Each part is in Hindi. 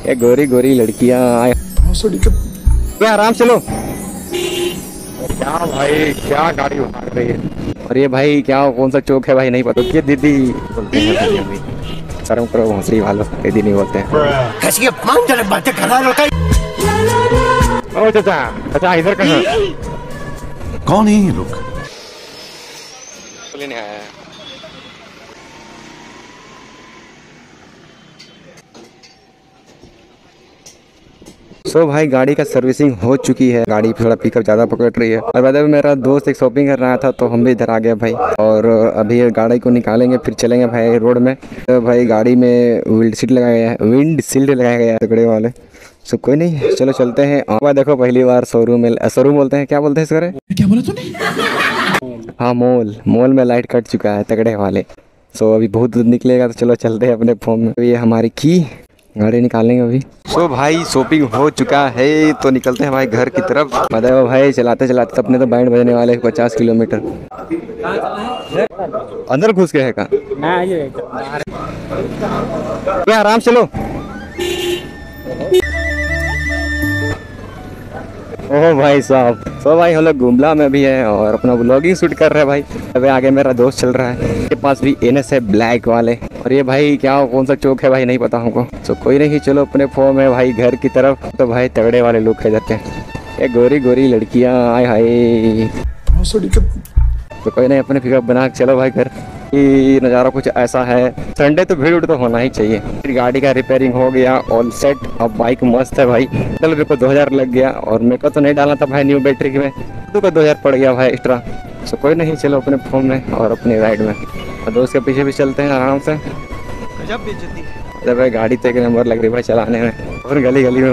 ये गोरी गोरी लड़कियां आराम चलो। क्या भाई क्या गाड़ी उठा रही है। और ये भाई क्या कौन सा चौक है भाई नहीं पता। ये दीदी बोलते हैं भाई, शर्म करो भोसड़ी वालों, दीदी नहीं बोलते हैं। बातें कर रहा है। ओ चाचा चाचा इधर कहाँ? कौन है ये लोग? नहीं आया। सो भाई गाड़ी का सर्विसिंग हो चुकी है। गाड़ी थोड़ा पिकअप ज़्यादा पकड़ रही है। और बाद में मेरा दोस्त एक शॉपिंग कर रहा था तो हम भी इधर आ गए भाई। और अभी गाड़ी को निकालेंगे फिर चलेंगे भाई रोड में। तो भाई गाड़ी में विंड शील्ड लगाया गया है, विंड शील्ड लगाया गया है तगड़े वाले। सो कोई नहीं चलो चलते हैं। और देखो पहली बार शोरूम में, शोरूम बोलते हैं क्या बोलते हैं इस बारे? क्या बोला तूने? हाँ मॉल में लाइट कट चुका है तगड़े वाले। सो अभी बहुत दूर निकलेगा तो चलो चलते हैं अपने फॉर्म में। तो ये हमारी की गाड़ी निकालेंगे अभी। सो भाई शॉपिंग हो चुका है तो निकलते हैं भाई घर की तरफ। मतलब भाई चलाते चलाते अपने तो बैंड बजने वाले 50 किलोमीटर। अंदर घुस गए का आराम चलो। ओह भाई साहब। तो भाई हम लोग गुमला में भी है और अपना व्लॉगिंग शूट कर रहे हैं भाई। अभी आगे मेरा दोस्त चल रहा है, इसके पास भी NS है ब्लैक वाले। और ये भाई क्या कौन सा चौक है भाई नहीं पता हमको। तो कोई नहीं चलो अपने फॉर्म है भाई घर की तरफ। तो भाई तगड़े वाले लोग है जाते हैं। ये गोरी गोरी लड़कियां आए हाय। तो कोई नहीं अपने पिकअप बना के चलो भाई घर। ये नज़ारा कुछ ऐसा है। संडे तो भीड़ तो होना ही चाहिए। फिर गाड़ी का रिपेयरिंग हो गया ऑल सेट। अब बाइक मस्त है भाई। चलो मेरे को 2000 लग गया और मेरे को तो नहीं डालना था भाई न्यू बैटरी में, तो 2000 पड़ गया भाई एक्स्ट्रा। सो कोई नहीं चलो अपने फोन में और अपनी राइड में। और दोस्त के पीछे भी चलते हैं आराम से। अरे भाई गाड़ी तो एक नंबर लग रही भाई चलाने में। और गली गली में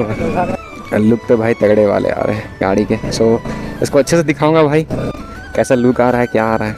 लुक तो भाई तगड़े वाले आ रहे हैं गाड़ी के। सो इसको अच्छे से दिखाऊंगा भाई कैसा लुक आ रहा है क्या आ रहा है।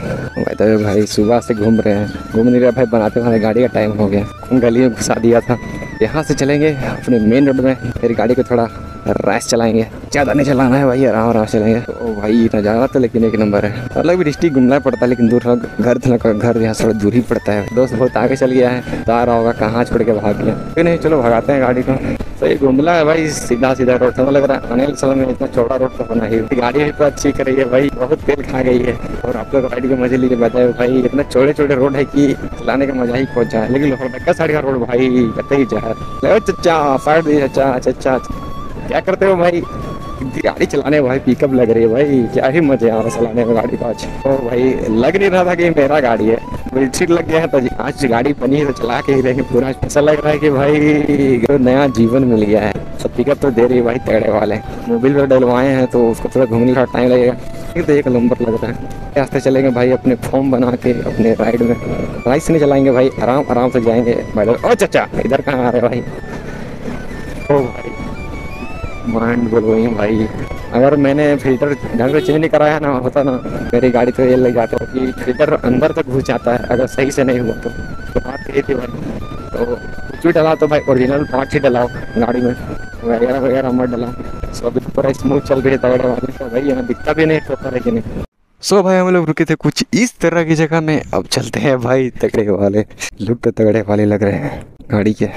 तो भाई सुबह से घूम रहे हैं, घूम नहीं रहे भाई, बनाते बनाते गाड़ी का टाइम हो गया। गली में घुसा दिया था। यहाँ से चलेंगे अपने मेन रोड में, फिर गाड़ी को थोड़ा रैश चलाएंगे। ज़्यादा नहीं चलाना है भाई, आराम आराम चलेंगे। तो भाई नज़ारा तो लेकिन एक नंबर है। अलग भी डिस्ट्रिक्ट घूमना पड़ता है लेकिन दूर घर यहाँ थोड़ा दूर ही पड़ता है। दोस्त बहुत आगे चल गया है, बता रहा होगा कहाँ छोड़ के भाग गया। फिर नहीं चलो भगाते हैं गाड़ी को। तो ये घुमला है भाई, सीधा सीधा रोड तो लग रहा है। आने वाले समय में इतना चौड़ा रोड तो होना ही। गाड़ी भी तो अच्छी कर रही है भाई, बहुत तेल खा गई है। और आप लोग गाड़ी के मजे लेके बताए भाई, इतना चौड़े चौड़े रोड है कि चलाने का मजा ही पहुंच जाए। लेकिन लोहरदगा साइड का रोड भाई कहते ही जहर। चचा साइड दे चचा क्या करते हो भाई? गाड़ी चलाने भाई पिकअप लग रही है भाई, क्या ही मजे आ रहा है चलाने में गाड़ी का। आज तो भाई लग नहीं रहा था कि मेरा गाड़ी है, सीट लग गया है तो आज गाड़ी बनी है तो चला के ही रहेंगे पूरा। ऐसा लग रहा है कि भाई नया जीवन मिल गया है। सब पिकअप तो दे रही है भाई तगड़े वाले। मोबाइल पर डलवाए हैं तो उसको थोड़ा घूमने का टाइम लगेगा। तो एक नंबर लग रहा है। रास्ते चलेंगे भाई अपने फॉर्म बना के अपने राइड में। राइड से नहीं चलाएंगे भाई, आराम आराम से जाएंगे भाई। ओ चाचा इधर कहाँ आ रहे भाई? ओ भाई माइंड ब्लोइंग भाई। अगर मैंने फिल्टर ढंग से चेंज नहीं कराया ना होता ना, मेरी गाड़ी तो ये लग जाता है कि फिल्टर अंदर तक घुस जाता है अगर सही से नहीं हुआ तो बात यही थी भाई। तो कुछ भी डला तो भाई ओरिजिनल पार्ट ही डलाओ गाड़ी में, वगैरह वगैरह मत डलाओ। सो अभी पूरा स्मूथ चल रही है तगड़े वाले। तो भाई यहाँ दिखता भी नहीं ठोकर है कि नहीं। सो भाई हम लोग रुके थे कुछ इस तरह की जगह में। अब चलते हैं भाई तगड़े वाले। लुक तो तगड़े वाले लग रहे हैं गाड़ी के।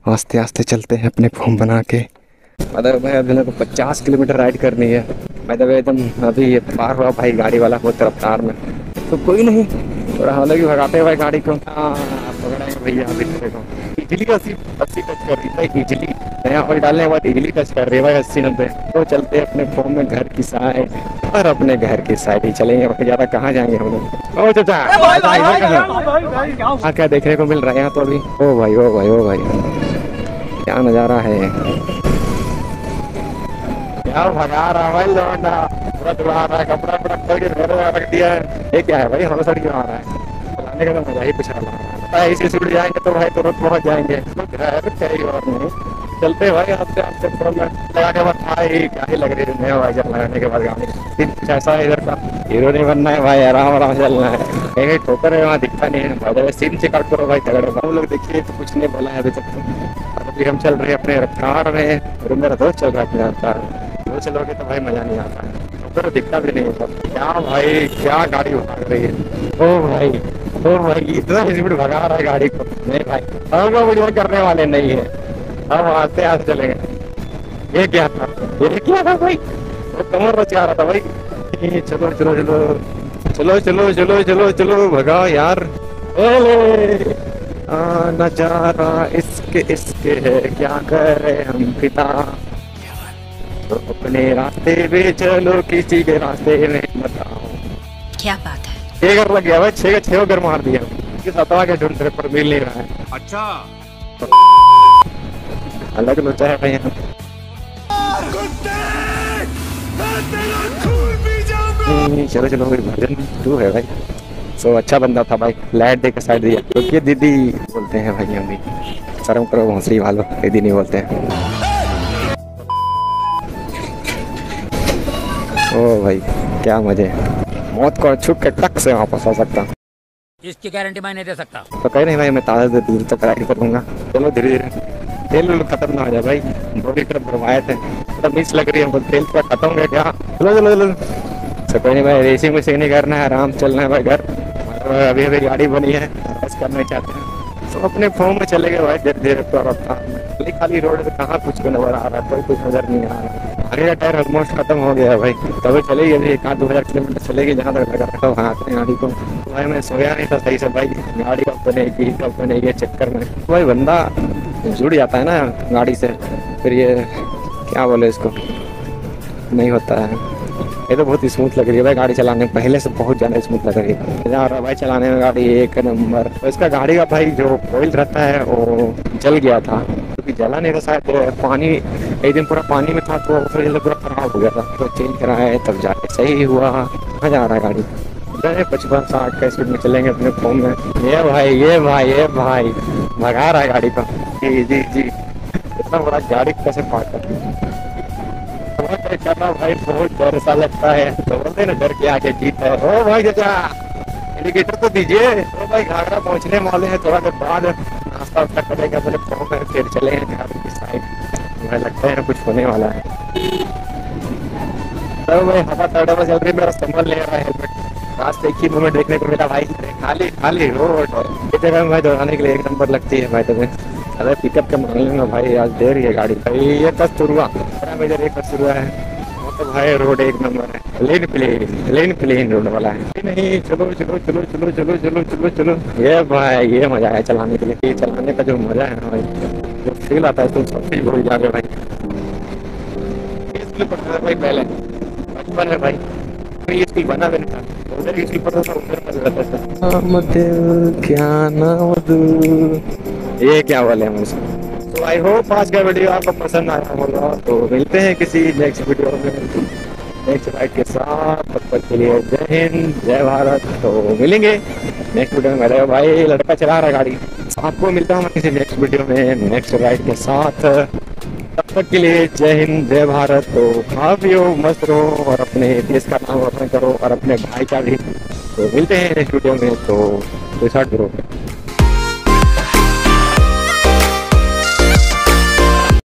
आस्ते आस्ते चलते हैं अपने फॉर्म बना के। मतलब भाई अभी को 50 किलोमीटर राइड करनी है। मतलब एकदम अभी ये पार हुआ भाई गाड़ी वाला बहुत रफ्तार में। तो कोई नहीं थोड़ा हम लोग भी भगाते हैं भाई गाड़ी को। पकड़ाएंगे भैया अभी देखो इजली 80 टच कर रही है भाई। इजली नया ऑयल डालने के बाद इजली टच कर रही है भाई 80-90। तो चलते हैं अपने फॉर्म में घर की साइड और अपने घर की साइड ही चलेंगे। ज़्यादा कहाँ जाएंगे हम लोग। ओ चाचा क्या देखने को मिल रहा है यहाँ तो अभी? ओ भाई ओ भाई ओ भाई क्या नज़ारा है। क्या भगा रहा भाई लौंडा, पूरा दुआ रहा है। कपड़ा पूरा खोल के घर में रख दिया है। ये क्या है भाई? हम सड़क आ रहा है चलाने का तो मजा ही कुछ आ रहा है। इसी सीट जाएंगे तो भाई तुरंत पहुंच जाएंगे। घर चाहिए और नहीं चलते भाई आस्ते आस्ते फोन में लगा के बाद। भाई क्या ही लग रही है नया वाइजर लगाने के बाद गाड़ी। कुछ ऐसा है इधर का हीरो नहीं बनना है भाई, आराम आराम चलना है। कहीं ठोकर है वहाँ दिखता नहीं है भाई। सीन से काट करो भाई तगड़े। हम लोग देखिए तो कुछ नहीं बोला है अभी तक। अभी हम चल रहे हैं अपने रफ्तार में और मेरा दोस्त चल रहा है अपने रफ्तार में। वो चलोगे तो भाई मजा नहीं आता है, तो दिखता भी नहीं है। क्या भाई क्या गाड़ी उठा रही है। ओ भाई इतना स्पीड भगा रहा है गाड़ी को। नहीं भाई हम लोग वीडियो करने वाले नहीं है। हम आते आते चलेंगे। ये क्या था, ये क्या था भाई, वो कमर रचा रहा था भाई। चलो चलो चलो चलो चलो चलो चलो चलो भगाओ यार। ओले नजारा इसके इसके है, क्या करे हम पिता। तो अपने रास्ते पे चलो, किसी के रास्ते में बताओ। क्या बात है। 6 घर लग गया भाई, 6 के 6 घर मार दिया। सतवा के ढूंढ रहे पर मिल नहीं रहा है। अच्छा अलग लोचा है भाई यहाँ। चलो चलो भाई, भजन 2 है भाई। सो अच्छा बंदा था भाई, लाइट देकर साइड दिया। क्योंकि दीदी बोलते हैं भाई, हम भी शर्म करो भोसड़ी वालों, दीदी नहीं बोलते हैं। ओ भाई क्या मजे, मौत को छुप के टक से वापस आ सकता। इसकी गारंटी मैं नहीं दे सकता। तो कहीं नहीं भाई, मैं ताज़ा से दूर तक राइड करूँगा। चलो धीरे धीरे, तेल खत्म ना हो जाए भाई। 2 लीटर भरवाए थे, मतलब मिस लग रही है हमको, तेल पूरा खत्म हो गया क्या। चलो चलो चलो, तो कोई नहीं भाई, रेसिंग वेसिंग नहीं करना है, आराम चलना है भाई घर। अभी अभी गाड़ी बनी है, बस करना चाहते हैं तो अपने फॉर्म में चले गए भाई धीरे धीरे। खाली खाली रोड पे कहाँ कुछ को नजर आ रहा है, कोई कुछ नजर नहीं आ रहा है। आगे का टायर ऑलमोस्ट खत्म हो गया है भाई, तभी चलेगी अभी 1-2 हज़ार किलोमीटर चलेगी जहाँ तक लगा रखा वहाँ अपनी गाड़ी को। भाई मैं सोया नहीं था सही से भाई, गाड़ी कब बनेगी चक्कर में भाई बंदा जुड़ जाता है ना गाड़ी से, फिर ये क्या बोले इसको, नहीं होता है। ये तो बहुत ही स्मूथ लग रही है भाई गाड़ी चलाने में, पहले से बहुत ज़्यादा स्मूथ लग रही है। जा रहा भाई चलाने में गाड़ी 1 नंबर। तो इसका गाड़ी का भाई जो ऑयल रहता है वो जल गया था, क्योंकि जला नहीं था शायद, पानी एक दिन पूरा पानी में था तो फिर पूरा खराब हो गया था। तो चेंज कराया तब जाके सही हुआ। कहाँ जा रहा है गाड़ी, 55-60 का स्पीड में चलेंगे अपने फोन में। ये भाई ये भाई ये भाई भगा रहा है गाड़ी को। जी जी जी, इतना बड़ा गाड़ी कैसे पार्क कर करना भाई, बहुत डर सा लगता है। तो बोलते ना डर के आगे जीत है। ओ भाई चाचा इंडिकेटर तो दीजिए। ओ भाई घाघरा पहुंचने वाले हैं, थोड़ा देर बाद नाश्ता वास्ता करेंगे अपने फोन में, फिर चलेंगे घर की साइड। मुझे लगता है कुछ होने वाला है। तो भाई हवा तड़ा चल रही, मेरा संभल ले रहा है हेलमेट। रास्ते एक ही मोमेंट देखने को मिला भाई, खाली खाली रोड। इस जगह में भाई दौड़ाने के लिए 1 नंबर लगती है भाई। तुम्हें अरे पिकअप के मामले में भाई आज दे रही है गाड़ी भाई। ये कस्तूरबा मेजर एक कस्तूरबा है, वो तो भाई रोड 1 नंबर है। लेन प्लेन रोड वाला है। नहीं चलो चलो चलो चलो चलो चलो चलो चलो। ये भाई ये मजा है चलाने के लिए, ये चलाने का जो मजा है ना भाई, जो फील आता है तुम सब चीज भूल जाओगे भाई। स्कूल पढ़ता था भाई पहले बचपन में भाई, ये स्कूल बना भी नहीं था, उधर स्कूल पढ़ता था, उधर मजा आता था। क्या ना ये क्या बोले हम उसको। तो आई होप आज का वीडियो आपको पसंद आया होगा। तो मिलते हैं किसी नेक्स्ट वीडियो में नेक्स्ट राइड के साथ। तब तक के लिए जय हिंद जय भारत। तो मिलेंगे नेक्स्ट वीडियो में। मेरा भाई लड़का चला रहा है गाड़ी। आपको मिलता हूँ किसी नेक्स्ट वीडियो में नेक्स्ट राइड के साथ। तब तक के लिए जय हिंद जय भारत। तो खा पियो मस्त रहो और अपने देश का नाम रोशन करो और अपने भाई का भी। तो मिलते हैं नेक्स्ट वीडियो में। तो स्टार्ट करो।